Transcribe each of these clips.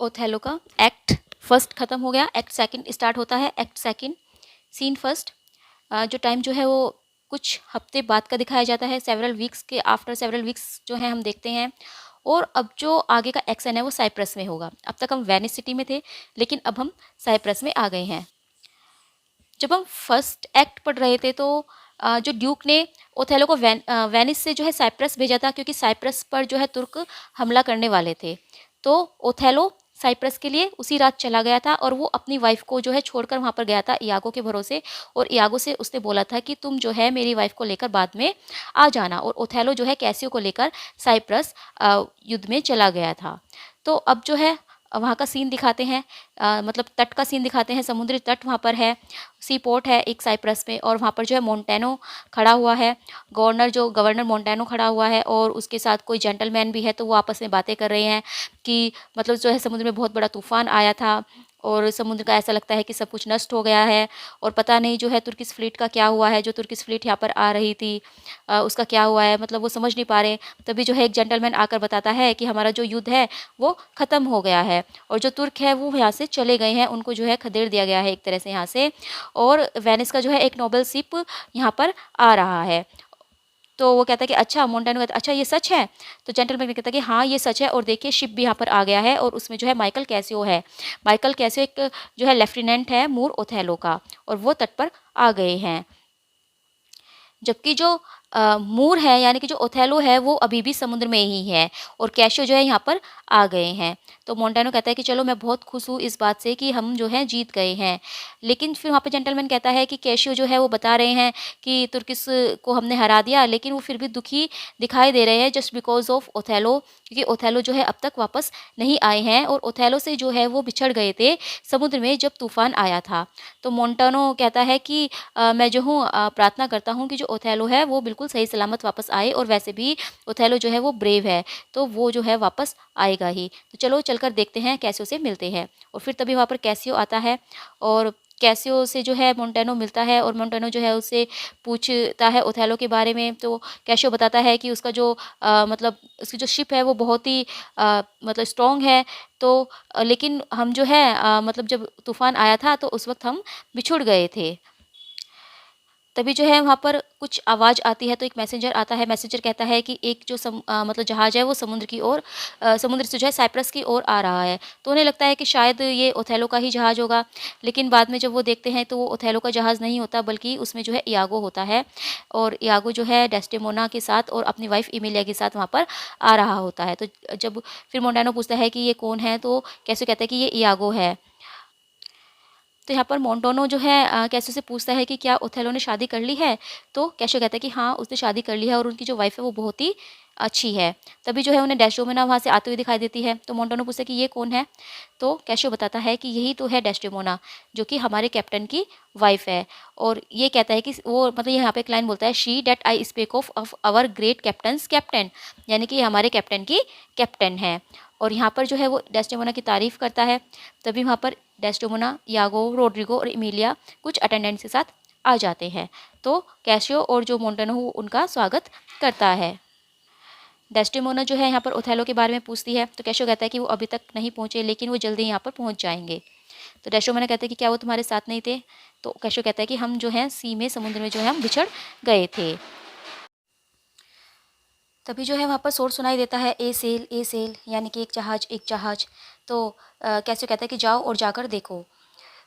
Othello का act first ख़त्म हो गया, एक्ट सेकंड स्टार्ट होता है। एक्ट सेकंड सीन फर्स्ट जो टाइम जो है वो कुछ हफ्ते बाद का दिखाया जाता है, सेवरल वीक्स के आफ्टर सेवरल वीक्स जो है हम देखते हैं। और अब जो आगे का एक्शन है वो साइप्रस में होगा। अब तक हम वेनिस सिटी में थे, लेकिन अब हम साइप्रस में आ गए हैं। जब हम फर्स्ट एक्ट पढ़ रहे थे तो जो ड्यूक ने ओथेलो को वेनिस से जो है साइप्रस भेजा था, क्योंकि साइप्रस पर जो है तुर्क हमला करने वाले थे। तो ओथेलो साइप्रस के लिए उसी रात चला गया था और वो अपनी वाइफ को जो है छोड़कर वहाँ पर गया था इयागो के भरोसे। और इयागो से उसने बोला था कि तुम जो है मेरी वाइफ को लेकर बाद में आ जाना। और ओथेलो जो है कैसियो को लेकर साइप्रस युद्ध में चला गया था। तो अब जो है वहाँ का सीन दिखाते हैं, मतलब तट का सीन दिखाते हैं। समुद्री तट वहाँ पर है, सी पोर्ट है एक साइप्रस में, और वहाँ पर जो है मोंटेनो खड़ा हुआ है। गवर्नर मोंटेनो खड़ा हुआ है और उसके साथ कोई जेंटलमैन भी है। तो वो आपस में बातें कर रहे हैं कि मतलब जो है समुद्र में बहुत बड़ा तूफान आया था और समुद्र का ऐसा लगता है कि सब कुछ नष्ट हो गया है। और पता नहीं जो है तुर्किश फ्लीट का क्या हुआ है, जो तुर्किश फ्लीट यहाँ पर आ रही थी उसका क्या हुआ है, मतलब वो समझ नहीं पा रहे। तभी जो है एक जेंटलमैन आकर बताता है कि हमारा जो युद्ध है वो ख़त्म हो गया है और जो तुर्क है वो यहाँ से चले गए हैं, उनको जो है खदेड़ दिया गया है एक तरह से यहाँ से। और वेनिस का जो है एक नोबल शिप यहाँ पर आ रहा है। तो वो कहता है कि अच्छा, मोंटेनो कहता है अच्छा ये सच है। तो जेंटलमैन भी कहता है कि हाँ ये सच है, और देखिए शिप भी यहाँ पर आ गया है और उसमें जो है माइकल कैसियो है। माइकल कैसियो एक जो है लेफ्टिनेंट है मूर ओथेलो का, और वो तट पर आ गए हैं। जबकि जो मूर है यानी कि जो ओथेलो है वो अभी भी समुद्र में ही है और कैशियो जो है यहाँ पर आ गए हैं। तो मोंटेनो कहता है कि चलो मैं बहुत खुश हूँ इस बात से कि हम जो है जीत गए हैं। लेकिन फिर वहाँ पे जेंटलमैन कहता है कि कैशियो जो है वो बता रहे हैं कि तुर्किस को हमने हरा दिया, लेकिन वो फिर भी दुखी दिखाई दे रहे हैं जस्ट बिकॉज ऑफ ओथेलो, क्योंकि ओथेलो जो है अब तक वापस नहीं आए हैं और ओथेलो से जो है वो बिछड़ गए थे समुद्र में जब तूफान आया था। तो मोंटेनो कहता है कि मैं जो हूँ प्रार्थना करता हूँ कि जो ओथेलो है वो बिल्कुल सही सलामत वापस आए, और वैसे भी ओथेलो जो है वो ब्रेव है तो वो जो है वापस आएगा ही। तो चलो चलकर देखते हैं, कैसियो से मिलते हैं। और फिर तभी वहाँ पर कैसियो आता है और कैसियो से जो है मोंटेनो मिलता है और मोंटेनो जो है उससे पूछता है ओथेलो के बारे में। तो कैसियो बताता है कि उसका जो मतलब उसकी जो शिप है वो बहुत ही मतलब स्ट्रॉन्ग है। तो लेकिन हम जो है मतलब जब तूफान आया था तो उस वक्त हम बिछुड़ गए थे। तभी जो है वहाँ पर कुछ आवाज़ आती है, तो एक मैसेंजर आता है। मैसेंजर कहता है कि एक जो मतलब जहाज़ है वो समुद्र की ओर समुद्र से जो है साइप्रस की ओर आ रहा है। तो उन्हें लगता है कि शायद ये ओथेलो का ही जहाज़ होगा, लेकिन बाद में जब वो देखते हैं तो वो ओथेलो का जहाज़ नहीं होता, बल्कि उसमें जो है इयागो होता है। और इयागो जो है डेस्डेमोना के साथ और अपनी वाइफ इमिलिया के साथ वहाँ पर आ रहा होता है। तो जब फिर मोंटेनो पूछता है कि ये कौन है, तो कैसे कहता है कि ये इयागो है। तो यहाँ पर मोंटोनो जो है कैसियो से पूछता है कि क्या ओथेलो ने शादी कर ली है। तो कैसियो कहता है कि हाँ उसने शादी कर ली है और उनकी जो वाइफ है वो बहुत ही अच्छी है। तभी जो है उन्हें डेस्डेमोना वहाँ से आते हुए दिखाई देती है। तो मोंटोनो पूछता है कि ये कौन है। तो कैसियो बताता है कि यही तो है डेस्डेमोना, जो कि हमारे कैप्टन की वाइफ है। और ये कहता है कि वो मतलब यहाँ पे एक लाइन बोलता है, she that I spake of our great captain's captain, यानी कि हमारे कैप्टन की कैप्टन है। और यहाँ पर जो है वो डेस्डेमोना की तारीफ़ करता है। तभी वहाँ पर डेस्डेमोना, यागो, रोड्रिगो और इमिलिया कुछ अटेंडेंट्स के साथ आ जाते हैं। तो कैसियो और जो मोंटेनो उनका स्वागत करता है। डेस्डेमोना जो है यहाँ पर ओथेलो के बारे में पूछती है। तो कैसियो कहता है कि वो अभी तक नहीं पहुँचे, लेकिन वो जल्दी यहाँ पर पहुँच जाएंगे। तो डेस्डेमोना कहते हैं कि क्या वो तुम्हारे साथ नहीं थे। तो कैसियो कहता है कि हम जो है सी में समुद्र में जो है हम बिछड़ गए थे। तभी जो है वहाँ पर शोर सुनाई देता है, ए सेल, यानी कि एक जहाज एक जहाज। तो कैसियो कहता है कि जाओ और जाकर देखो।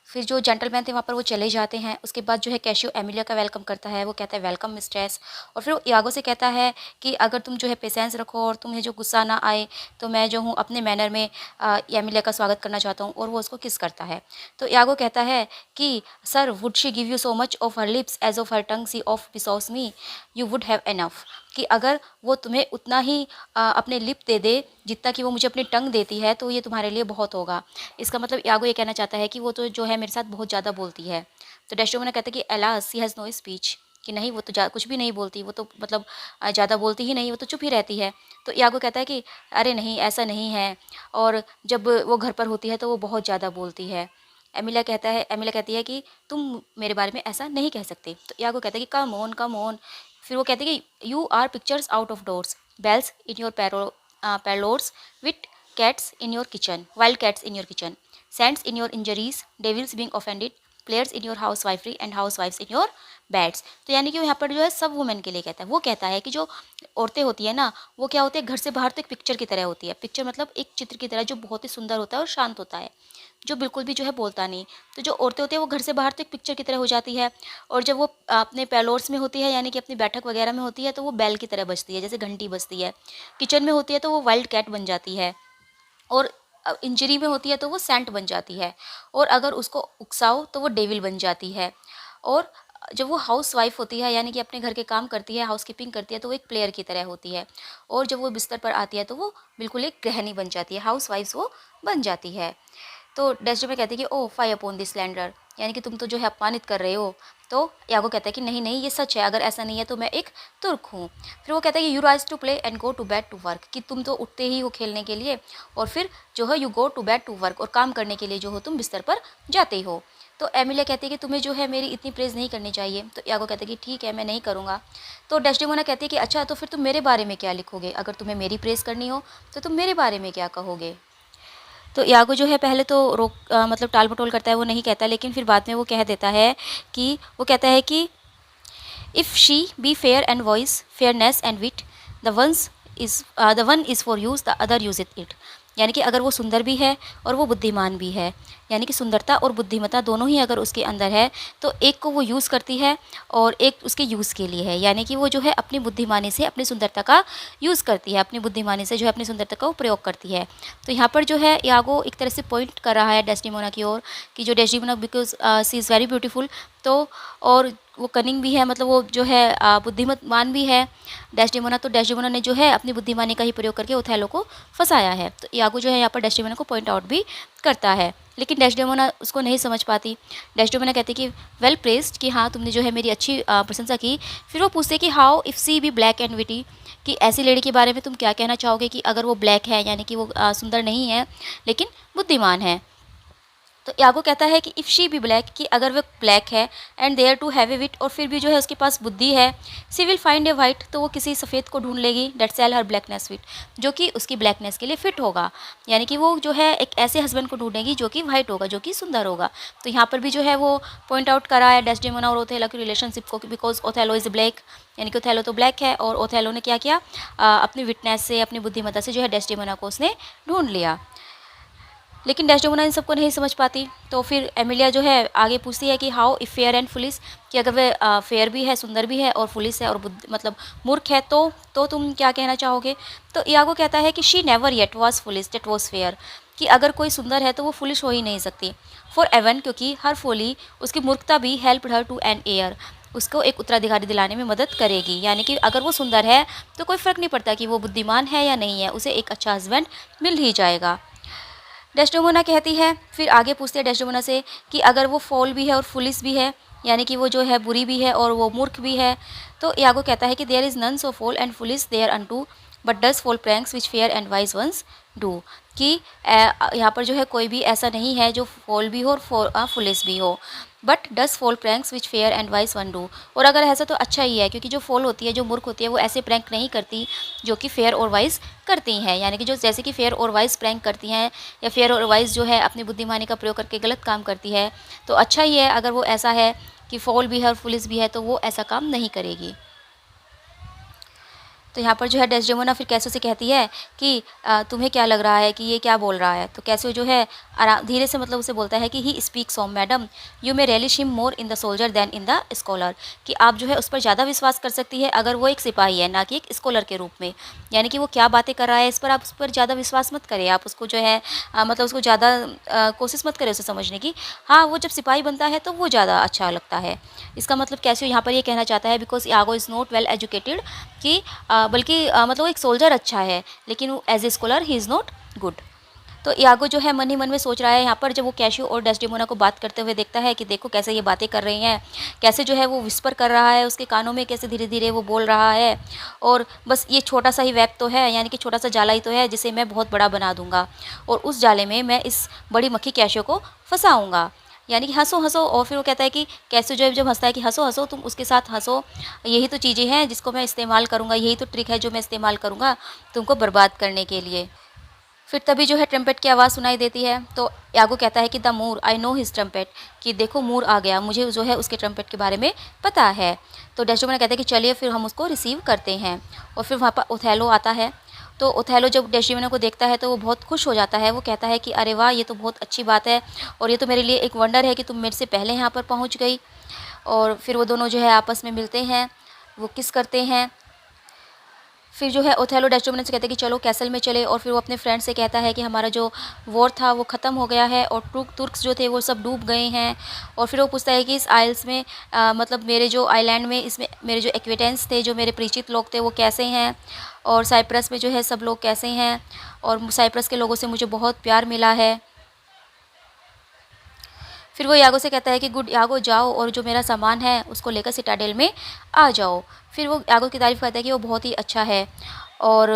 फिर जो जेंटलमैन थे वहाँ पर वो चले जाते हैं। उसके बाद जो है कैशियो एमिलिया का वेलकम करता है। वो कहता है वेलकम मिस्ट्रेस। और फिर वो यागो से कहता है कि अगर तुम जो है पेशेंस रखो और तुम्हें जो गुस्सा ना आए तो मैं जो हूँ अपने मैनर में एमिलिया का स्वागत करना चाहता हूँ। और वो उसको किस करता है। तो यागो कहता है कि sir, would she give you so much of her lips as of her tongue she oft bestows me, you would have enough. कि अगर वो तुम्हें उतना ही अपने लिप दे दे जितना कि वो मुझे अपनी टंग देती है, तो ये तुम्हारे लिए बहुत होगा। इसका मतलब यागो ये कहना चाहता है कि वो तो जो है मेरे साथ बहुत ज़्यादा बोलती है। तो डेस्डेमोना कहता है कि alas she has no speech, कि नहीं वो तो कुछ भी नहीं बोलती, वो तो मतलब ज़्यादा बोलती ही नहीं, वो तो चुप ही रहती है। तो यागो कहता है कि अरे नहीं, ऐसा नहीं है, और जब वो घर पर होती है तो वो बहुत ज़्यादा बोलती है। एमिलिया कहती है कि तुम मेरे बारे में ऐसा नहीं कह सकते। तो यागो कहता है कि कम ऑन कम ऑन। फिर वो कहते हैं कि you are pictures out of doors, bells in your parlours with cats in your kitchen, wild cats in your kitchen, saints in your injuries, devils being offended, players in your housewifery and हाउस वाइफ्स in your beds. तो यानी कि यहाँ पर जो है सब वुमेन के लिए कहता है। वो कहता है कि जो औरतें होती है ना, वो क्या होती है, घर से बाहर तो एक पिक्चर की तरह होती है। पिक्चर मतलब एक चित्र की तरह जो बहुत ही सुंदर होता है और शांत होता है, जो बिल्कुल भी जो है बोलता नहीं। तो जो औरतें होती है वो घर से बाहर तो एक पिक्चर की तरह हो जाती है, और जब वो अपने पैलोर्स में होती है यानी कि अपनी बैठक वगैरह में होती है तो वो बैल की तरह बजती है, जैसे घंटी बजती है। किचन में होती है तो वो वाइल्ड कैट बन जाती है, और इंजरी में होती है तो वो सेंट बन जाती है, और अगर उसको उकसाओ तो वो डेविल बन जाती है। और जब वो हाउस वाइफ होती है यानी कि अपने घर के काम करती है, हाउस कीपिंग करती है, तो वो एक प्लेयर की तरह होती है। और जब वो बिस्तर पर आती है तो वो बिल्कुल एक गृहिणी बन जाती है, हाउस वाइफ वो बन जाती है। तो डेस्डेमोना कहती है कि ओ फाई अपॉन दिस स्लैंडर, यानी कि तुम तो जो है अपमानित कर रहे हो। तो यागो कहता है कि नहीं नहीं, ये सच है, अगर ऐसा नहीं है तो मैं एक तुर्क हूँ। फिर वो कहता है कि you rise to play and go to bed to work, कि तुम तो उठते ही हो खेलने के लिए और फिर जो है you go to bed to work, और काम करने के लिए जो हो तुम बिस्तर पर जाते हो। तो एमिलिया कहती है कि तुम्हें जो है मेरी इतनी प्रेज़ नहीं करनी चाहिए। तो यागो कहता है कि ठीक है, मैं नहीं करूँगा। तो डेस्डेमोना कहती है कि अच्छा, तो फिर तुम मेरे बारे में क्या लिखोगे, अगर तुम्हें मेरी प्रेज़ करनी हो तो तुम मेरे बारे में क्या कहोगे। तो यागो जो है पहले तो मतलब टाल मटोल करता है, वो नहीं कहता, लेकिन फिर बाद में वो कह देता है कि वो कहता है कि if she be fair and wise fairness and wit, the one is for use, the other use it. यानी कि अगर वो सुंदर भी है और वो बुद्धिमान भी है, यानी कि सुंदरता और बुद्धिमत्ता दोनों ही अगर उसके अंदर है, तो एक को वो यूज़ करती है और एक उसके यूज़ के लिए है। यानी कि वो जो है अपनी बुद्धिमानी से अपनी सुंदरता का यूज़ करती है, अपनी बुद्धिमानी से जो है अपनी सुंदरता का वो प्रयोग करती है। तो यहाँ पर जो है यागो एक तरह से पॉइंट कर रहा है डेस्टिमोना की ओर, कि जो Desdemona because she is very beautiful, तो और वो कनिंग भी है, मतलब वो जो है बुद्धिमान भी है डेस्टिमोना। तो डेस्टिमोना ने जो है अपनी बुद्धिमानी का ही प्रयोग करके ओथेलो को फंसाया है। तो यागो जो है यहाँ पर डेस्टिमोना को पॉइंट आउट भी करता है, लेकिन डेस्टिमोना उसको नहीं समझ पाती। डेस्टिमोना कहती कि वेल प्रेस्ड, कि हाँ तुमने जो है मेरी अच्छी प्रशंसा की। फिर वो पूछते कि how if she be black and witty, कि ऐसी लेडी के बारे में तुम क्या कहना चाहोगे कि अगर वो ब्लैक है, यानी कि वो सुंदर नहीं है लेकिन बुद्धिमान है। तो यागो कहता है कि इफ़ शी बी ब्लैक, कि अगर वह ब्लैक है and thereto have a wit, और फिर भी जो है उसके पास बुद्धि है, she will find a white, तो वो किसी सफ़ेद को ढूंढ लेगी, that shall her blackness fit, जो कि उसकी ब्लैकनेस के लिए फिट होगा। यानी कि वो जो है एक ऐसे हस्बैंड को ढूंढेगी जो कि वाइट होगा, जो कि सुंदर होगा। तो यहाँ पर भी जो है वो पॉइंट आउट करा है डेस्डेमोना और ओथेलो की रिलेशनशिप को, बिकॉज ओथेलो इज़ ब्लैक, यानी कि ओथेलो तो ब्लैक है, और ओथेलो ने क्या किया, अपनी विटनेस से, अपनी बुद्धिमत्ता से जो है डेस्डेमोना को उसने ढूंढ लिया। लेकिन डेस्डेमोना इन सबको नहीं समझ पाती। तो फिर एमिलिया जो है आगे पूछती है कि how if fair and foolish, कि अगर वह फेयर भी है, सुंदर भी है, और फुलिस है और मतलब मूर्ख है, तो तुम क्या कहना चाहोगे। तो यागो कहता है कि she never yet was foolish that was fair, कि अगर कोई सुंदर है तो वो फुलिश हो ही नहीं सकती। फॉर एवन, क्योंकि हर फोली, उसकी मूर्खता भी help her to an heir, उसको एक उत्तराधिकारी दिलाने में मदद करेगी। यानी कि अगर वो सुंदर है तो कोई फ़र्क नहीं पड़ता कि वो बुद्धिमान है या नहीं है, उसे एक अच्छा हस्बैंड मिल ही जाएगा। डेस्डेमोना कहती है, फिर आगे पूछते हैं डेस्डेमोना से कि अगर वो फॉल भी है और फुलिस भी है, यानी कि वो जो है बुरी भी है और वो मूर्ख भी है। तो यागो कहता है कि there is none so foul and foolish thereunto, but does foul pranks which fair and wise ones do, कि यहाँ पर जो है कोई भी ऐसा नहीं है जो फॉल भी हो और फुलिस भी हो, but does foul pranks which fair and wise one do. और अगर ऐसा तो अच्छा ही है, क्योंकि जो फॉल होती है, जो मूर्ख होती है, वो ऐसे प्रैंक नहीं करती जो कि फेयर और वाइज करती हैं। यानी कि जो जैसे कि फेयर और वाइज प्रैंक करती हैं, या फेयर और वाइज जो है अपनी बुद्धिमानी का प्रयोग करके गलत काम करती है, तो अच्छा ही है अगर वो ऐसा है कि फॉल भी है और पुलिस भी है, तो वो ऐसा काम नहीं करेगी। तो यहाँ पर जो है डेस्डेमोना फिर कैसो से कहती है कि तुम्हें क्या लग रहा है कि ये क्या बोल रहा है। तो कैसो जो है आराम धीरे से मतलब उसे बोलता है कि he speaks home madam, you may relish him more in the soldier than in the scholar, कि आप जो है उस पर ज़्यादा विश्वास कर सकती है अगर वो एक सिपाही है, ना कि एक स्कॉलर के रूप में। यानी कि वो क्या बातें कर रहा है इस पर आप उस पर ज़्यादा विश्वास मत करें, आप उसको जो है मतलब उसको ज़्यादा कोशिश मत करें उसे समझने की। हाँ, वो जब सिपाही बनता है तो वो ज़्यादा अच्छा लगता है। इसका मतलब कैसे यहाँ पर ये कहना चाहता है, because Iago is not well educated, कि बल्कि मतलब एक सोल्जर अच्छा है लेकिन as a scholar he is not good. तो यागो जो है मन ही मन में सोच रहा है यहाँ पर, जब वो कैशियो और डेस्डेमोना को बात करते हुए देखता है कि देखो कैसे ये बातें कर रही हैं, कैसे जो है वो विस्पर कर रहा है उसके कानों में, कैसे धीरे धीरे वो बोल रहा है, और बस ये छोटा सा ही वेब तो है, यानी कि छोटा सा जाला ही तो है जिसे मैं बहुत बड़ा बना दूंगा, और उस जाले में मैं इस बड़ी मक्खी कैशियो को फंसाऊँगा। यानी कि हंसो हंसो, और फिर वो कहता है कि कैसे जो है जब हंसता है कि हंसो हंसो, तुम उसके साथ हंसो, यही तो चीज़ें हैं जिसको मैं इस्तेमाल करूँगा, यही तो ट्रिक है जो मैं इस्तेमाल करूँगा तुमको बर्बाद करने के लिए। फिर तभी जो है ट्रम्पेट की आवाज़ सुनाई देती है। तो यागो कहता है कि the Moor, I know his trumpet, कि देखो मूर आ गया, मुझे जो है उसके ट्रम्पेट के बारे में पता है। तो डेस्डेमोना कहता है कि चलिए फिर हम उसको रिसीव करते हैं। और फिर वहाँ पर ओथेलो आता है। तो ओथेलो जब डेस्डेमोना को देखता है तो वो बहुत खुश हो जाता है। वो कहता है कि अरे वाह, ये तो बहुत अच्छी बात है और ये तो मेरे लिए एक वंडर है कि तुम मेरे से पहले यहाँ पर पहुँच गई। और फिर वो दोनों जो है आपस में मिलते हैं, वो किस करते हैं। फिर जो है ओथेलो डेस्डेमोना से कहते हैं कि चलो कैसल में चले। और फिर वो अपने फ्रेंड से कहता है कि हमारा जो वॉर था वो ख़त्म हो गया है और तुर्क्स जो थे वो सब डूब गए हैं। और फिर वो पूछता है कि इस आइल्स में मतलब मेरे जो आइलैंड में इसमें मेरे जो एक्वेटेंस थे, जो मेरे परिचित लोग थे, वो कैसे हैं, और साइप्रस में जो है सब लोग कैसे हैं, और साइप्रस के लोगों से मुझे बहुत प्यार मिला है। फिर वो यागो से कहता है कि गुड यागो, जाओ और जो मेरा सामान है उसको लेकर सिटाडेल में आ जाओ। फिर वो यागो की तारीफ़ करता है कि वो बहुत ही अच्छा है और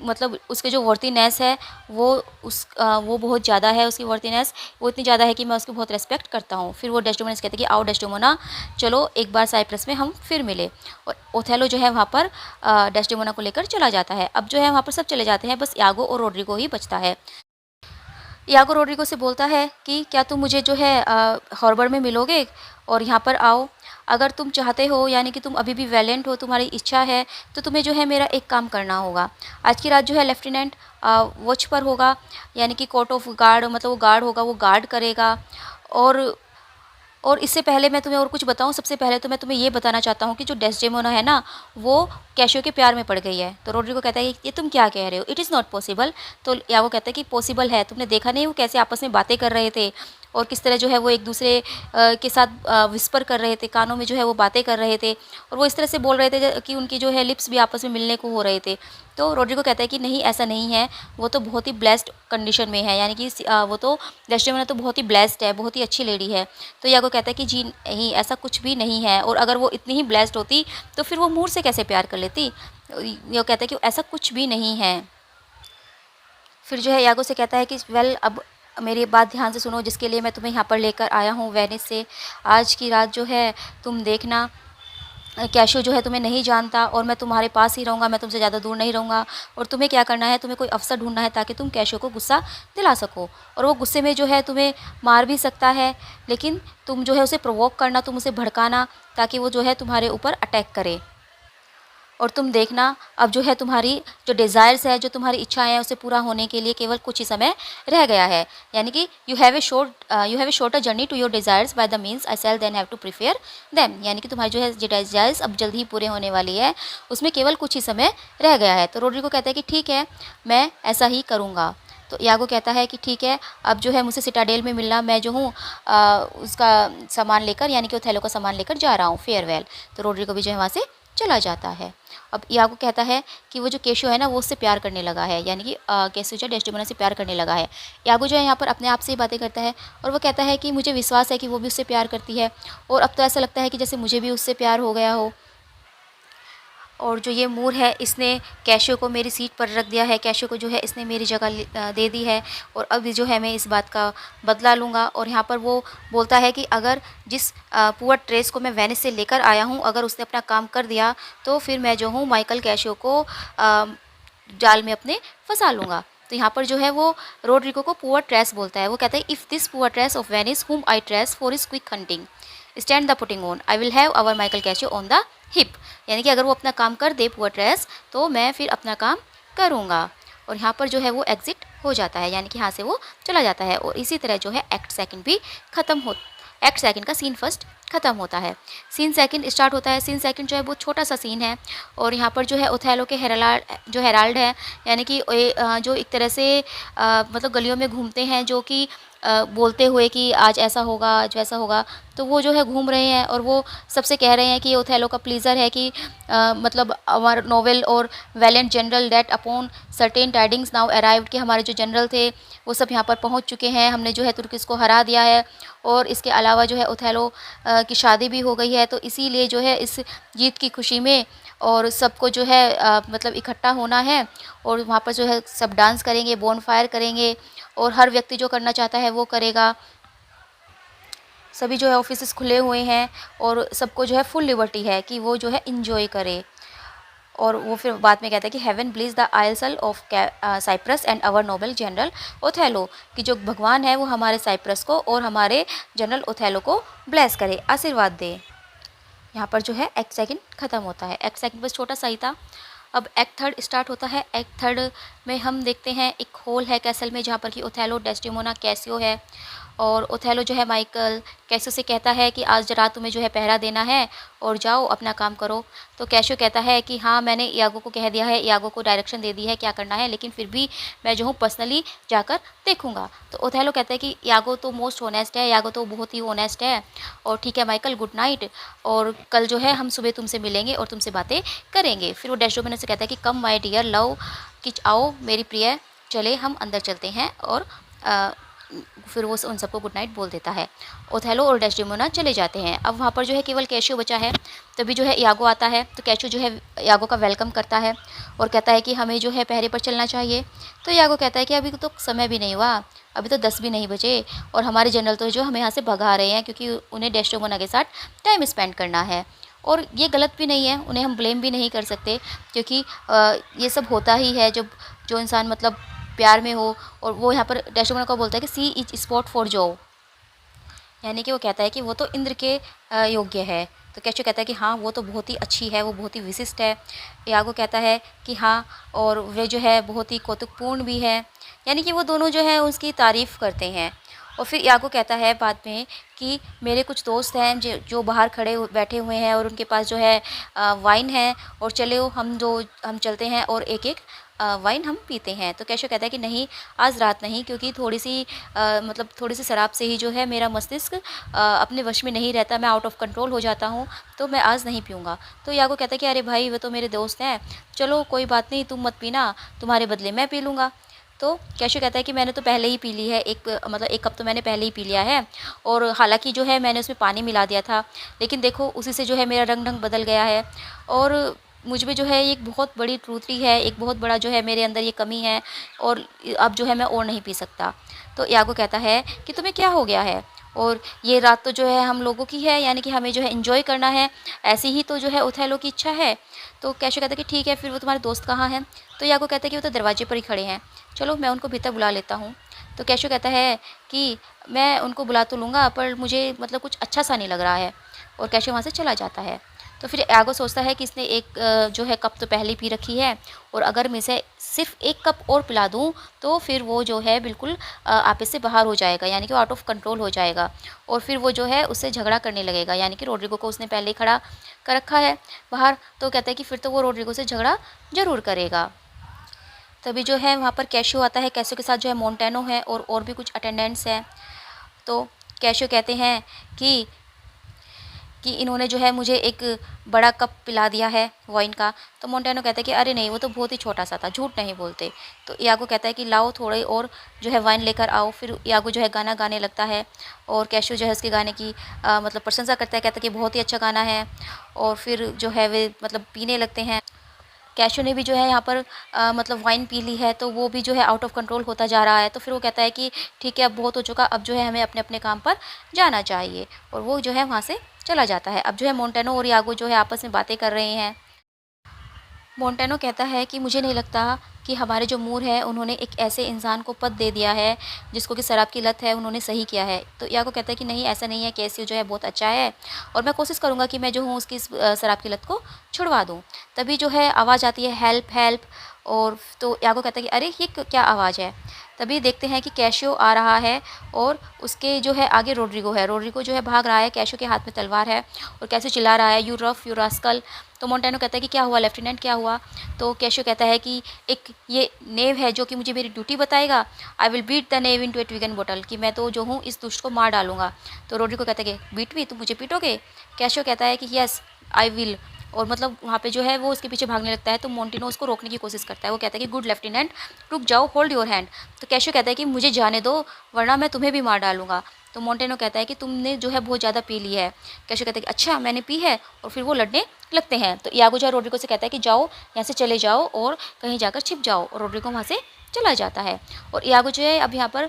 मतलब उसके जो वर्थीनेस है वो वो बहुत ज़्यादा है, उसकी वर्थीनेस वो इतनी ज़्यादा है कि मैं उसकी बहुत रेस्पेक्ट करता हूँ। फिर वो डेस्डेमोना से कहते हैं कि आओ डेस्डेमोना, चलो एक बार साइप्रस में हम फिर मिले। और ओथेलो जो है वहाँ पर डेस्डेमोना को लेकर चला जाता है। अब जो है वहाँ पर सब चले जाते हैं, बस यागो और रोड्रिगो ही बचता है। यागो रोड्रिगो से बोलता है कि क्या तुम मुझे जो है हार्बर में मिलोगे और यहाँ पर आओ। अगर तुम चाहते हो, यानी कि तुम अभी भी वैलेंट हो, तुम्हारी इच्छा है, तो तुम्हें जो है मेरा एक काम करना होगा। आज की रात जो है लेफ्टिनेंट वॉच पर होगा, यानी कि कोर्ट ऑफ गार्ड, मतलब वो गार्ड होगा, वो गार्ड करेगा। और इससे पहले मैं तुम्हें और कुछ बताऊं, सबसे पहले तो मैं तुम्हें ये बताना चाहता हूँ कि जो डेस्डेमोना है ना, वो कैशियो के प्यार में पड़ गई है। तो रोड्रिगो कहता है कि ये तुम क्या कह रहे हो, इट इज़ नॉट पॉसिबल। तो यागो कहता है कि पॉसिबल है, तुमने देखा नहीं वो कैसे आपस में बातें कर रहे थे और किस तरह जो है वो एक दूसरे के साथ विस्पर कर रहे थे, कानों में जो है वो बातें कर रहे थे और वो इस तरह से बोल रहे थे कि उनकी जो है लिप्स भी आपस में मिलने को हो रहे थे। तो रोड्रिगो कहता है कि नहीं, ऐसा नहीं है, वो तो बहुत ही ब्लेस्ड कंडीशन में है, यानी कि वो तो डेस्डेमोना तो बहुत ही ब्लेस्ड है, बहुत ही अच्छी लेडी है। तो यागो कहता है कि जी नहीं, ऐसा कुछ भी नहीं है, और अगर वो इतनी ही ब्लेस्ड होती तो फिर वो मूर से कैसे प्यार कर लेती। ये कहता है कि ऐसा कुछ भी नहीं है। फिर जो है यागो से कहता है कि वेल, अब मेरी बात ध्यान से सुनो, जिसके लिए मैं तुम्हें यहाँ पर लेकर आया हूँ वेनिस से। आज की रात जो है तुम देखना, कैशियो जो है तुम्हें नहीं जानता और मैं तुम्हारे पास ही रहूँगा, मैं तुमसे ज़्यादा दूर नहीं रहूँगा। और तुम्हें क्या करना है, तुम्हें कोई अवसर ढूंढना है ताकि तुम कैशियो को गुस्सा दिला सको। और वो गुस्से में जो है तुम्हें मार भी सकता है, लेकिन तुम जो है उसे प्रोवोक करना, तुम उसे भड़काना ताकि वो जो है तुम्हारे ऊपर अटैक करे। और तुम देखना, अब जो है तुम्हारी जो डिज़ायर्स है, जो तुम्हारी इच्छाएं हैं, उसे पूरा होने के लिए केवल कुछ ही समय रह गया है। यानी कि you have a shorter journey to your desires by the means I shall then have to prefer them. यानी कि तुम्हारी जो है डिज़ायर्स अब जल्द ही पूरे होने वाली है, उसमें केवल कुछ ही समय रह गया है। तो रोड्रिगो कहता है कि ठीक है, मैं ऐसा ही करूँगा। तो यागो कहता है कि ठीक है, अब जो है मुझसे सिटाडेल में मिलना, मैं जो हूँ उसका सामान लेकर, यानी कि ओथेलो का सामान लेकर जा रहा हूँ, फेयरवेल। तो रोड्रिगो भी जो है वहाँ से चला जाता है। अब यागो कहता है कि वो जो केशो है ना, वो उससे प्यार करने लगा है, यानी कि केशो जो डेस्डेमोना से प्यार करने लगा है। यागो जो है यहाँ पर अपने आप से ही बातें करता है और वो कहता है कि मुझे विश्वास है कि वो भी उससे प्यार करती है, और अब तो ऐसा लगता है कि जैसे मुझे भी उससे प्यार हो गया हो। और जो ये मूर है, इसने कैशियो को मेरी सीट पर रख दिया है, कैशियो को जो है इसने मेरी जगह दे दी है, और अब जो है मैं इस बात का बदला लूँगा। और यहाँ पर वो बोलता है कि अगर जिस पुअर ट्रेस को मैं वेनिस से लेकर आया हूँ, अगर उसने अपना काम कर दिया तो फिर मैं जो हूँ माइकल कैशियो को जाल में अपने फंसा लूँगा। तो यहाँ पर जो है वो रोड्रिगो को पुअर ट्रेस बोलता है। वो कहता है, if this poor trace of Venice whom I trace for is quick hunting stand the putting on I will have our Michael Cassio on the hip. यानी कि अगर वो अपना काम कर दे पुअर ट्रेस, तो मैं फिर अपना काम करूँगा। और यहाँ पर जो है वो एग्जिट हो जाता है, यानी कि यहाँ से वो चला जाता है। और इसी तरह जो है एक्ट सेकंड भी ख़त्म हो, एक्ट सेकंड का सीन फर्स्ट ख़त्म होता है, सीन सेकंड स्टार्ट होता है। सीन सेकंड जो है बहुत छोटा सा सीन है, और यहाँ पर जो है ओथेलो के हेराल्ड है, यानी कि जो एक तरह से मतलब गलियों में घूमते हैं, जो कि बोलते हुए कि आज ऐसा होगा, आज वैसा होगा। तो वो जो है घूम रहे हैं और वो सबसे कह रहे हैं कि ओथेलो का प्लीज़र है कि मतलब आवर नोवेल और valiant general that upon certain tidings now arrived, कि हमारे जो जनरल थे वो सब यहाँ पर पहुँच चुके हैं, हमने जो है तुर्किस को हरा दिया है, और इसके अलावा जो है ओथेलो की शादी भी हो गई है। तो इसीलिए जो है इस जीत की खुशी में और सबको जो है मतलब इकट्ठा होना है, और वहाँ पर जो है सब डांस करेंगे, बोनफायर करेंगे, और हर व्यक्ति जो करना चाहता है वो करेगा। सभी जो है ऑफिसेस खुले हुए हैं और सबको जो है फुल लिबर्टी है कि वो जो है इंजॉय करे। और वो फिर बाद में कहता है कि heaven bless the isle of Cyprus and our noble general Othello, कि जो भगवान है वो हमारे साइप्रस को और हमारे जनरल ओथेलो को ब्लेस करे, आशीर्वाद दे। यहाँ पर जो है एक्ट सेकंड ख़त्म होता है। एक्ट सेकंड बस छोटा सा ही था। अब एक्ट थर्ड स्टार्ट होता है। एक्ट थर्ड में हम देखते हैं एक हॉल है कैसल में, जहाँ पर कि ओथेलो, डेस्टिमोना, कैसियो है। और ओथेलो जो है माइकल कैसियो से कहता है कि आज रात तुम्हें जो है पहरा देना है और जाओ अपना काम करो। तो कैसियो कहता है कि हाँ, मैंने यागो को कह दिया है, यागो को डायरेक्शन दे दी है क्या करना है, लेकिन फिर भी मैं जो हूँ पर्सनली जाकर देखूंगा। तो ओथेलो कहता है कि यागो तो मोस्ट ऑनेस्ट है, यागो तो बहुत ही ऑनेस्ट है, और ठीक है माइकल, गुड नाइट, और कल जो है हम सुबह तुमसे मिलेंगे और तुमसे बातें करेंगे। फिर वो डेस्टिमोना से कहता है कि कम माय डियर लव, कि आओ मेरी प्रिय, चले हम अंदर चलते हैं। और फिर वो उन सबको गुड नाइट बोल देता है। ओथेलो और डेस्टिमोना चले जाते हैं। अब वहाँ पर जो है केवल कैशियो बचा है। तभी जो है यागो आता है। तो कैशियो जो है यागो का वेलकम करता है और कहता है कि हमें जो है पहरे पर चलना चाहिए। तो यागो कहता है कि अभी तो समय भी नहीं हुआ, अभी तो 10 भी नहीं बजे, और हमारे जनरल तो जो हमें यहाँ से भगा रहे हैं क्योंकि उन्हें डेस्टिमोना के साथ टाइम स्पेंड करना है। और ये गलत भी नहीं है, उन्हें हम ब्लेम भी नहीं कर सकते, क्योंकि ये सब होता ही है जब जो इंसान मतलब प्यार में हो। और वो यहाँ पर डेस्टिमोना को बोलता है कि सी इज स्पॉट फॉर जो, यानी कि वो कहता है कि वो तो इंद्र के योग्य है। तो कैशो कहता है कि हाँ, वो तो बहुत ही अच्छी है, वो बहुत ही विशिष्ट है। यागो कहता है कि हाँ, और वे जो है बहुत ही कौतुकपूर्ण भी है, यानी कि वो दोनों जो है उसकी तारीफ़ करते हैं। और फिर यागो कहता है बाद में कि मेरे कुछ दोस्त हैं जो बाहर बैठे हुए हैं और उनके पास जो है वाइन है, और चलो हम चलते हैं और एक एक वाइन हम पीते हैं। तो कैशो कहता है कि नहीं, आज रात नहीं, क्योंकि थोड़ी सी शराब से ही जो है मेरा मस्तिष्क अपने वश में नहीं रहता, मैं आउट ऑफ कंट्रोल हो जाता हूँ, तो मैं आज नहीं पीऊँगा। तो यागो कहता है कि अरे भाई, वे तो मेरे दोस्त हैं, चलो कोई बात नहीं, तुम मत पीना, तुम्हारे बदले मैं पी लूँगा। तो कैशो कहता है कि मैंने तो पहले ही पी ली है, एक कप तो मैंने पहले ही पी लिया है, और हालांकि जो है मैंने उसमें पानी मिला दिया था, लेकिन देखो उसी से जो है मेरा रंग बदल गया है, और मुझ में जो है एक बहुत बड़ी त्रुटि है, एक बहुत बड़ा जो है मेरे अंदर ये कमी है, और अब जो है मैं और नहीं पी सकता। तो यागो कहता है कि तुम्हें क्या हो गया है, और ये रात तो जो है हम लोगों की है, यानी कि हमें जो है एंजॉय करना है, ऐसी ही तो जो है ओथेलो की इच्छा है। तो कैशो कहता है कि ठीक है, फिर वो तुम्हारे दोस्त कहाँ हैं। तो यागो कहता है कि वो तो दरवाजे पर ही खड़े हैं, चलो मैं उनको भीतर बुला लेता हूँ। तो कैशो कहता है कि मैं उनको बुला तो लूँगा, पर मुझे मतलब कुछ अच्छा सा नहीं लग रहा है, और कैशो वहाँ से चला जाता है। तो फिर यागो सोचता है कि इसने एक जो है कप तो पहले ही पी रखी है, और अगर मैं इसे सिर्फ एक कप और पिला दूँ तो फिर वो जो है बिल्कुल आपे से बाहर हो जाएगा, यानी कि वो आउट ऑफ कंट्रोल हो जाएगा, और फिर वो जो है उससे झगड़ा करने लगेगा, यानी कि रोड्रिगो को उसने पहले ही खड़ा कर रखा है बाहर। तो कहता है कि फिर तो वो रोड्रिगो से झगड़ा ज़रूर करेगा। तभी जो है वहाँ पर कैशियो आता है। कैशियो के साथ जो है मोंटेनो है और भी कुछ अटेंडेंट्स हैं। तो कैशियो कहते हैं कि इन्होंने जो है मुझे एक बड़ा कप पिला दिया है वाइन का। तो मोंटेनो कहता है कि अरे नहीं, वो तो बहुत ही छोटा सा था, झूठ नहीं बोलते। तो यागो कहता है कि लाओ थोड़े और जो है वाइन लेकर आओ। फिर यागो जो है गाना गाने लगता है, और कैशियो जो है उसके गाने की मतलब प्रशंसा करता है, कहता है कि बहुत ही अच्छा गाना है, और फिर जो है वे मतलब पीने लगते हैं। कैशो ने भी जो है यहाँ पर मतलब वाइन पी ली है, तो वो भी जो है आउट ऑफ कंट्रोल होता जा रहा है। तो फिर वो कहता है कि ठीक है, अब बहुत हो चुका, अब जो है हमें अपने अपने काम पर जाना चाहिए, और वो जो है वहाँ से चला जाता है। अब जो है मोंटेनो और यागो जो है आपस में बातें कर रहे हैं। मोंटेनो कहता है कि मुझे नहीं लगता कि हमारे जो मूर है उन्होंने एक ऐसे इंसान को पद दे दिया है जिसको कि शराब की लत है, उन्होंने सही किया है। तो यागो कहता है कि नहीं, ऐसा नहीं है, कैसियो जो है बहुत अच्छा है, और मैं कोशिश करूँगा कि मैं जो हूँ उसकी शराब की लत को छुड़वा दूँ। तभी जो है आवाज़ आती है, हेल्प हेल्प। और तो यागो कहता है कि अरे ये क्या आवाज़ है। तभी देखते हैं कि कैशियो आ रहा है, और उसके जो है आगे रोड्रिगो है। रोड्रिगो जो है भाग रहा है, कैशियो के हाथ में तलवार है, और कैशियो चिल्ला रहा है, यू रफ, यू रास्कल। तो मोंटेनो कहता है कि क्या हुआ लेफ्टिनेंट, क्या हुआ। तो कैशियो कहता है कि एक ये नेव है जो कि मुझे मेरी ड्यूटी बताएगा, I will beat the knave into a twiggen bottle, कि मैं तो जो हूँ इस दुष्ट को मार डालूंगा। तो रोड्रिगो कहता है कि बीट मी, तुम मुझे पीटोगे। कैशियो कहता है कि यस आई विल, और मतलब वहाँ पे जो है वो उसके पीछे भागने लगता है। तो मोंटेनो उसको रोकने की कोशिश करता है, वो कहता है कि गुड लेफ्टिनेंट, रुक जाओ, होल्ड योर हैंड। तो कैशियो कहता है कि मुझे जाने दो, वरना मैं तुम्हें भी मार डालूंगा। तो मोंटेनो कहता है कि तुमने जो है बहुत ज़्यादा पी ली है। कैशियो कहता है कि अच्छा मैंने पी है, और फिर वो लड़ने लगते हैं। तो यागो जो है रोड्रिगो से कहता है कि जाओ यहाँ से, चले जाओ और कहीं जाकर छिप जाओ, और रोड्रिगो वहाँ से चला जाता है। और यागो जो है अब यहाँ पर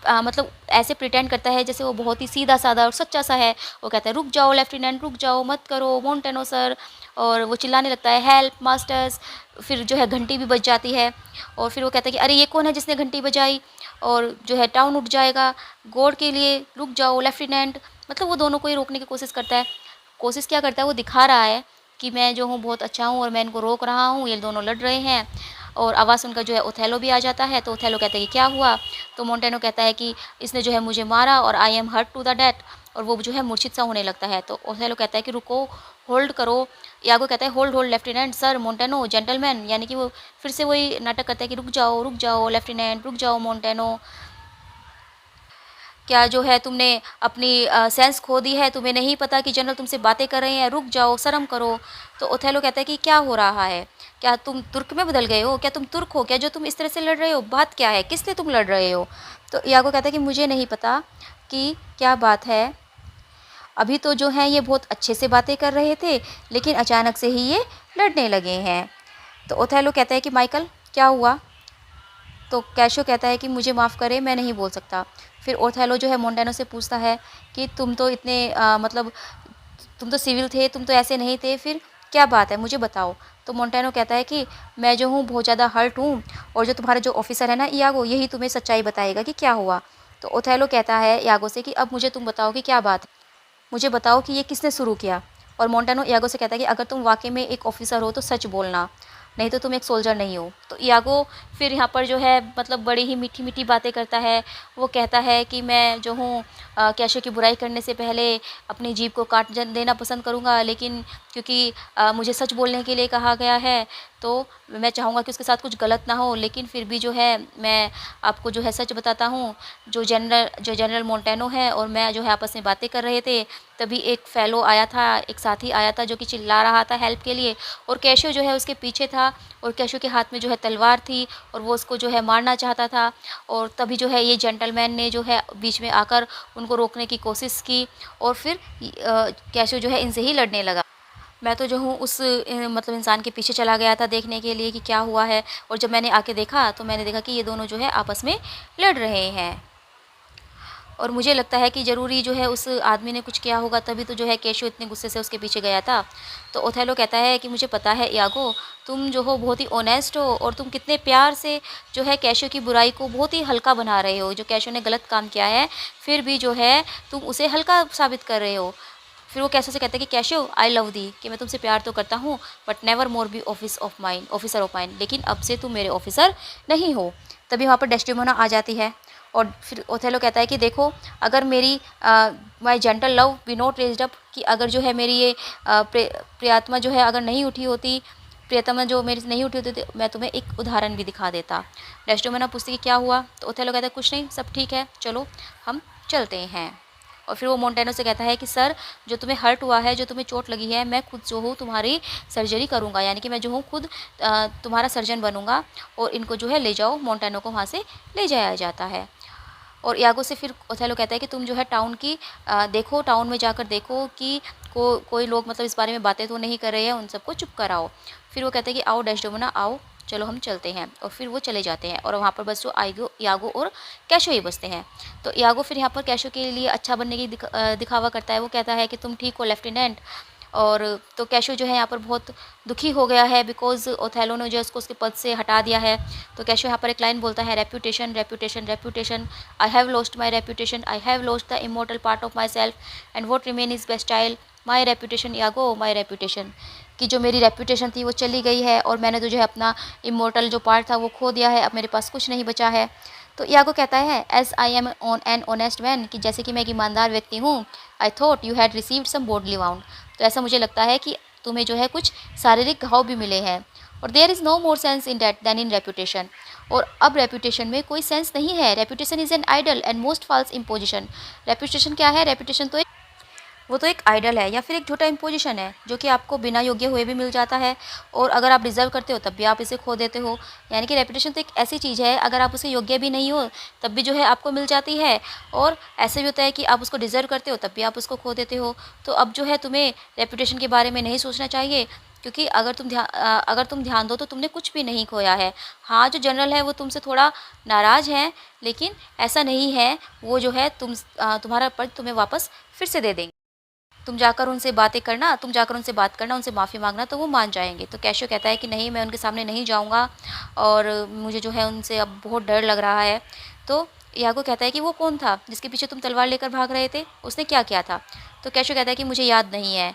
मतलब ऐसे प्रिटेंड करता है जैसे वो बहुत ही सीधा साधा और सच्चा सा है। वो कहता है रुक जाओ लेफ्टिनेंट, रुक जाओ, मत करो मोंटेनो सर। और वो चिल्लाने लगता है हेल्प मास्टर्स। फिर जो है घंटी भी बज जाती है और फिर वो कहता है कि अरे ये कौन है जिसने घंटी बजाई, और जो है टाउन उठ जाएगा, गॉड के लिए रुक जाओ लेफ्टिनेंट। मतलब वो दोनों को ही रोकने की कोशिश करता है। कोशिश क्या करता है, वो दिखा रहा है कि मैं जो हूँ बहुत अच्छा हूँ और मैं इनको रोक रहा हूँ, ये दोनों लड़ रहे हैं। और आवाज़ सुनकर जो है ओथेलो भी आ जाता है। तो ओथेलो कहता है कि क्या हुआ। तो मोंटेनो कहता है कि इसने जो है मुझे मारा और I am hurt to the death. और वो जो है मूर्छित सा होने लगता है। तो ओथेलो कहता है कि रुको, होल्ड करो। यागो कहता है hold hold lieutenant sir, Montano gentleman, यानी कि वो फिर से वही नाटक करता है कि रुक जाओ लेफ्टिनेंट, रुक जाओ मोंटेनो। क्या जो है तुमने अपनी सेंस खो दी है, तुम्हें नहीं पता कि जनरल तुमसे बातें कर रहे हैं, रुक जाओ, शर्म करो। तो ओथेलो कहता है कि क्या हो रहा है, क्या तुम तुर्क में बदल गए हो, क्या तुम तुर्क हो क्या जो तुम इस तरह से लड़ रहे हो, बात क्या है, किस लिए तुम लड़ रहे हो। तो यागो कहता है कि मुझे नहीं पता कि क्या बात है, अभी तो जो है ये बहुत अच्छे से बातें कर रहे थे लेकिन अचानक से ही ये लड़ने लगे हैं। तो ओथेलो कहता है कि माइकल क्या हुआ। तो कैशो कहता है कि मुझे माफ़ करें, मैं नहीं बोल सकता। फिर ओथेलो जो है मोंटेनो से पूछता है कि तुम तो इतने मतलब तुम तो सिविल थे, तुम तो ऐसे नहीं थे, फिर क्या बात है मुझे बताओ। तो मोंटेनो कहता है कि मैं जो हूँ बहुत ज़्यादा हर्ट हूँ और जो तुम्हारा जो ऑफिसर है ना यागो, यही तुम्हें सच्चाई बताएगा कि क्या हुआ। तो ओथेलो कहता है यागो से कि अब मुझे तुम बताओ कि क्या बात है, मुझे बताओ कि ये किसने शुरू किया। और मोंटेनो यागो से कहता है कि अगर तुम वाकई में एक ऑफिसर हो तो सच बोलना, नहीं तो तुम एक सोल्जर नहीं हो। तो यागो फिर यहाँ पर जो है मतलब बड़ी ही मीठी मीठी बातें करता है। वो कहता है कि मैं जो हूँ कैशो की बुराई करने से पहले अपनी जीभ को काट देना पसंद करूँगा, लेकिन क्योंकि मुझे सच बोलने के लिए कहा गया है तो मैं चाहूँगा कि उसके साथ कुछ गलत ना हो, लेकिन फिर भी जो है मैं आपको जो है सच बताता हूँ। जो जनरल मोंटेनो है और मैं जो है आपस में बातें कर रहे थे, तभी एक फेलो आया था, एक साथी आया था जो कि चिल्ला रहा था हेल्प के लिए, और कैशो जो है उसके पीछे था और कैशो के हाथ में जो है तलवार थी और वो उसको जो है मारना चाहता था। और तभी जो है ये जेंटलमैन ने जो है बीच में आकर उनको रोकने की कोशिश की और फिर कैशो जो है इनसे ही लड़ने लगा। मैं तो जो हूँ उस मतलब इंसान के पीछे चला गया था देखने के लिए कि क्या हुआ है, और जब मैंने आके देखा तो मैंने देखा कि ये दोनों जो है आपस में लड़ रहे हैं। और मुझे लगता है कि ज़रूरी जो है उस आदमी ने कुछ किया होगा, तभी तो जो है केशो इतने गुस्से से उसके पीछे गया था। तो ओथेलो कहता है कि मुझे पता है यागो, तुम जो हो बहुत ही ऑनेस्ट हो और तुम कितने प्यार से जो है कैशो की बुराई को बहुत ही हल्का बना रहे हो। जो कैशो ने गलत काम किया है फिर भी जो है तुम उसे हल्का साबित कर रहे हो। फिर वो कैशो से कहता है कि कैशो आई लव दी, कि मैं तुमसे प्यार तो करता हूँ but never more be officer of mine, लेकिन अब से तुम मेरे ऑफिसर नहीं हो। तभी वहाँ पर डेस्टिमोना आ जाती है और फिर ओथेलो कहता है कि देखो, अगर मेरी my gentle love be not raised up, कि अगर जो है मेरी ये प्रियात्मा जो है अगर नहीं उठी होती, प्रियतमा जो मेरी नहीं उठी होती, तो मैं तुम्हें एक उदाहरण भी दिखा देता। डेस्टिमोना पूछती कि क्या हुआ। तो ओथेलो कहता है कुछ नहीं, सब ठीक है, चलो हम चलते हैं। और फिर वो मोंटेनो से कहता है कि सर, जो तुम्हें हर्ट हुआ है, जो तुम्हें चोट लगी है, मैं खुद जो हूँ तुम्हारी सर्जरी करूँगा, यानी कि मैं जो हूँ खुद तुम्हारा सर्जन बनूँगा और इनको जो है ले जाओ। मोंटेनो को वहाँ से ले जाया जाता है। और यागो से फिर ओथेलो कहता है कि तुम जो है टाउन की देखो, टाउन में जाकर देखो कि कोई लोग मतलब इस बारे में बातें तो नहीं कर रहे हैं, उन सबको चुप कराओ। फिर वो कहते हैं कि आओ डेस्टिमोना आओ, चलो हम चलते हैं। और फिर वो चले जाते हैं और वहाँ पर बस जो यागो और कैशो ही बसते हैं। तो यागो फिर यहाँ पर कैशो के लिए अच्छा बनने की दिखावा करता है। वो कहता है कि तुम ठीक हो लेफ्टिनेंट। और तो कैशो जो है यहाँ पर बहुत दुखी हो गया है बिकॉज ओथेलो ने जो उसको उसके पद से हटा दिया है। तो कैशो यहाँ पर एक लाइन बोलता है, reputation reputation reputation, I have lost my reputation, I have lost the immortal part of my self and what remain is best style my reputation यागो my reputation, कि जो मेरी रेप्यूटेशन थी वो चली गई है और मैंने तो जो है अपना इमोर्टल जो पार्ट था वो खो दिया है, अब मेरे पास कुछ नहीं बचा है। तो यागो कहता है as I am on an honest man, कि जैसे कि मैं एक ईमानदार व्यक्ति हूँ, I thought you had received some bodily wound, तो ऐसा मुझे लगता है कि तुम्हें जो है कुछ शारीरिक घाव भी मिले हैं। और there is no more sense in that than in reputation, और अब रेप्यूटेशन में कोई सेंस नहीं है। Reputation is an idle and most false imposition. Reputation क्या है, रेप्यूटेशन तो वो तो एक आइडल है या फिर एक झूठा इम्पोजिशन है जो कि आपको बिना योग्य हुए भी मिल जाता है, और अगर आप डिज़र्व करते हो तब भी आप इसे खो देते हो। यानी कि रेपुटेशन तो एक ऐसी चीज़ है, अगर आप उसे योग्य भी नहीं हो तब भी जो है आपको मिल जाती है, और ऐसे भी होता है कि आप उसको डिज़र्व करते हो तब भी आप उसको खो देते हो। तो अब जो है तुम्हें रेपुटेशन के बारे में नहीं सोचना चाहिए, क्योंकि अगर तुम ध्यान दो तो तुमने कुछ भी नहीं खोया है। हाँ, जो जनरल है वो तुमसे थोड़ा नाराज़ हैं, लेकिन ऐसा नहीं है, वो जो है तुम्हारा पर्स तुम्हें वापस फिर से दे देंगे। तुम जाकर उनसे बात करना, उनसे माफ़ी माँगना, तो वो मान जाएँगे। तो कैशियो कहता है कि नहीं, मैं उनके सामने नहीं जाऊँगा और मुझे जो है उनसे अब बहुत डर लग रहा है। तो यागो कहता है कि वो कौन था जिसके पीछे तुम तलवार लेकर भाग रहे थे? उसने क्या किया था? तो कैशियो कहता है कि मुझे याद नहीं है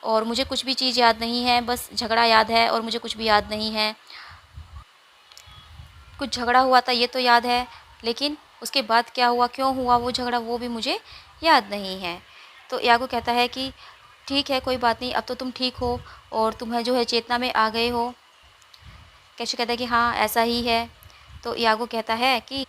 और मुझे कुछ भी चीज़ याद नहीं है, बस झगड़ा याद है और मुझे कुछ भी याद नहीं है। कुछ झगड़ा हुआ था ये तो याद है, लेकिन उसके बाद क्या हुआ, क्यों हुआ वो झगड़ा, वो भी मुझे याद नहीं है। तो यागो कहता है कि ठीक है, कोई बात नहीं, अब तो तुम ठीक हो और तुम्हें जो है चेतना में आ गए हो। कैशो कहता है कि हाँ, ऐसा ही है। तो यागो कहता है कि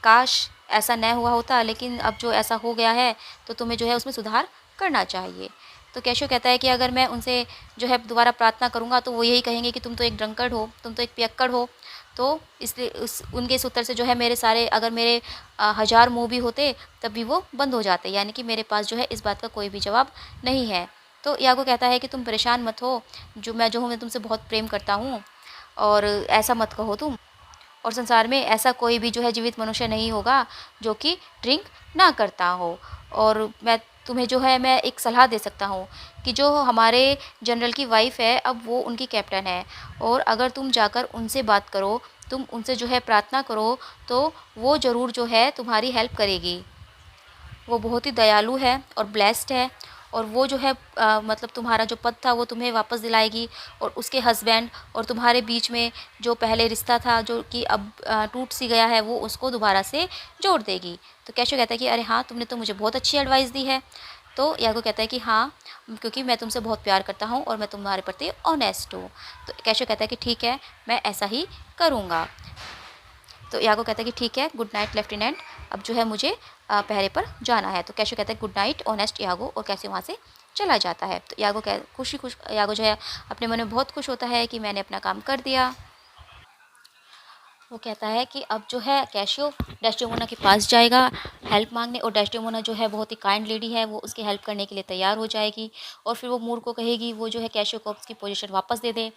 काश ऐसा न हुआ होता, लेकिन अब जो ऐसा हो गया है तो तुम्हें जो है उसमें सुधार करना चाहिए। तो कैशो कहता है कि अगर मैं उनसे जो है दोबारा प्रार्थना करूँगा तो वो यही कहेंगे कि तुम तो एक ड्रंकर्ड हो, तुम तो एक पियक्कड़ हो। तो इसलिए उनके इस उत्तर से जो है मेरे सारे, अगर मेरे 1000 मुँह भी होते तब भी वो बंद हो जाते, यानी कि मेरे पास जो है इस बात का कोई भी जवाब नहीं है। तो यागो कहता है कि तुम परेशान मत हो, जो हूँ मैं तुमसे बहुत प्रेम करता हूँ और ऐसा मत कहो तुम। और संसार में ऐसा कोई भी जो है जीवित मनुष्य नहीं होगा जो कि ड्रिंक ना करता हो। और मैं तुम्हें जो है मैं एक सलाह दे सकता हूँ कि जो हमारे जनरल की वाइफ़ है, अब वो उनकी कैप्टन है, और अगर तुम जाकर उनसे बात करो, तुम उनसे जो है प्रार्थना करो, तो वो ज़रूर जो है तुम्हारी हेल्प करेगी। वो बहुत ही दयालु है और ब्लेस्ड है, और वो जो है मतलब तुम्हारा जो पद था वो तुम्हें वापस दिलाएगी, और उसके हस्बैंड और तुम्हारे बीच में जो पहले रिश्ता था जो कि अब टूट सी गया है, वो उसको दोबारा से जोड़ देगी। तो कैशो कहता है कि अरे हाँ, तुमने तो मुझे बहुत अच्छी एडवाइस दी है। तो यागो कहता है कि हाँ, क्योंकि मैं तुमसे बहुत प्यार करता हूँ और मैं तुम्हारे प्रति ऑनेस्ट हूँ। तो कैशो कहता है कि ठीक है, मैं ऐसा ही करूँगा। तो यागो कहता है कि ठीक है, गुड नाइट लेफ्टिनेंट, अब जो है मुझे पहरे पर जाना है। तो कैशो कहता है गुड नाइट ऑनेस्ट यागो, और कैसे वहाँ से चला जाता है। तो यागो जो है अपने मन में बहुत खुश होता है कि मैंने अपना काम कर दिया। वो कहता है कि अब जो है कैशियो डेस्डेमोना के पास जाएगा हेल्प मांगने, और डेस्डेमोना जो है बहुत ही काइंड लेडी है, वो उसकी हेल्प करने के लिए तैयार हो जाएगी, और फिर वो मूर को कहेगी वो जो है कैशियो को उसकी पोजीशन वापस दे दे।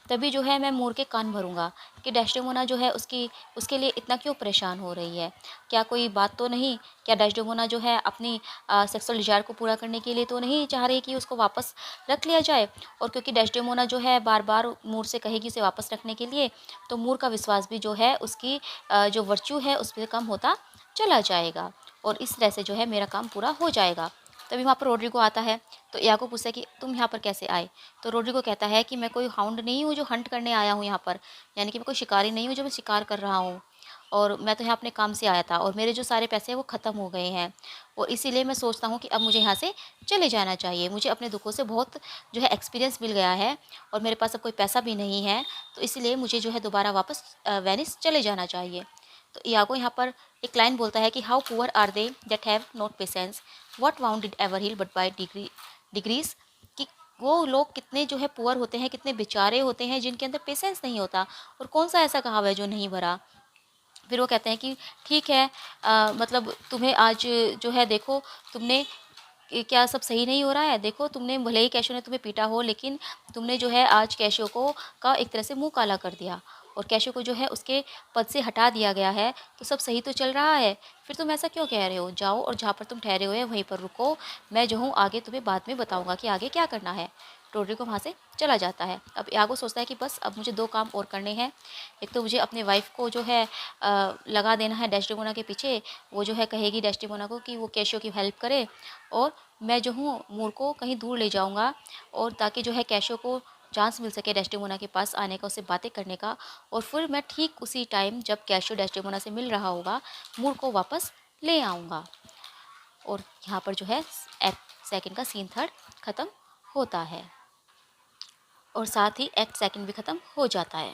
तभी जो है मैं मूर के कान भरूंगा कि डेस्डेमोना जो है उसके लिए इतना क्यों परेशान हो रही है। क्या कोई बात तो नहीं? क्या डेस्डेमोना जो है अपनी सेक्सुअल डिजायर को पूरा करने के लिए तो नहीं चाह रही कि उसको वापस रख लिया जाए? और क्योंकि डेस्डेमोना जो है बार बार मूर से कहेगी उसे वापस रखने के लिए, तो मूर का विश्वास भी जो है उसकी जो वर्च्यू है उस पर कम होता चला जाएगा, और इस तरह से जो है मेरा काम पूरा हो जाएगा। तभी वहाँ पर रोड्रिगो आता है। तो यागो पूछता है कि तुम यहाँ पर कैसे आए? तो रोड्रिगो कहता है कि मैं कोई हाउंड नहीं हूँ जो हंट करने आया हूँ यहाँ पर, यानी कि मैं कोई शिकारी नहीं हूँ जो मैं शिकार कर रहा हूँ, और मैं तो यहाँ अपने काम से आया था, और मेरे जो सारे पैसे हैं वो ख़त्म हो गए हैं, और इसीलिए मैं सोचता हूँ कि अब मुझे यहाँ से चले जाना चाहिए। मुझे अपने दुखों से बहुत जो है एक्सपीरियंस मिल गया है, और मेरे पास अब कोई पैसा भी नहीं है, तो इसलिए मुझे जो है दोबारा वापस वेनिस चले जाना चाहिए। तो यागो यहाँ पर एक लाइन बोलता है कि how poor are they that have not patience, what wound did ever heal but by degrees, कि वो लोग कितने जो है पुअर होते हैं, कितने बेचारे होते हैं जिनके अंदर पेशेंस नहीं होता, और कौन सा ऐसा कहावत है जो नहीं भरा। फिर वो कहते हैं कि ठीक है, मतलब तुम्हें आज जो है देखो, तुमने क्या सब सही नहीं हो रहा है? देखो, तुमने भले ही कैशो ने तुम्हें पीटा हो, लेकिन तुमने जो है आज कैशो को का एक तरह से मुंह काला कर दिया, और कैशो को जो है उसके पद से हटा दिया गया है, तो सब सही तो चल रहा है। फिर तुम ऐसा क्यों कह रहे हो? जाओ और जहाँ पर तुम ठहरे हुए हैं वहीं पर रुको, मैं जो हूँ आगे तुम्हें बाद में बताऊँगा कि आगे क्या करना है। रोड्रिगो वहाँ से चला जाता है। अब यागो सोचता है कि बस अब मुझे 2 काम और करने हैं। एक तो मुझे अपने वाइफ़ को जो है लगा देना है डेस्टिमोना के पीछे, वो जो है कहेगी डेस्टिमोना को कि वो कैशियो की हेल्प करे, और मैं जो हूँ मूर को कहीं दूर ले जाऊँगा, और ताकि जो है कैशियो को चांस मिल सके डेस्टिमोना के पास आने का, उससे बातें करने का, और फिर मैं ठीक उसी टाइम जब कैशियो डेस्टिमोना से मिल रहा होगा, मूर को वापस ले आऊँगा। और यहाँ पर जो है एक्ट सेकंड का सीन थर्ड ख़त्म होता है, और साथ ही एक्ट सेकंड भी ख़त्म हो जाता है।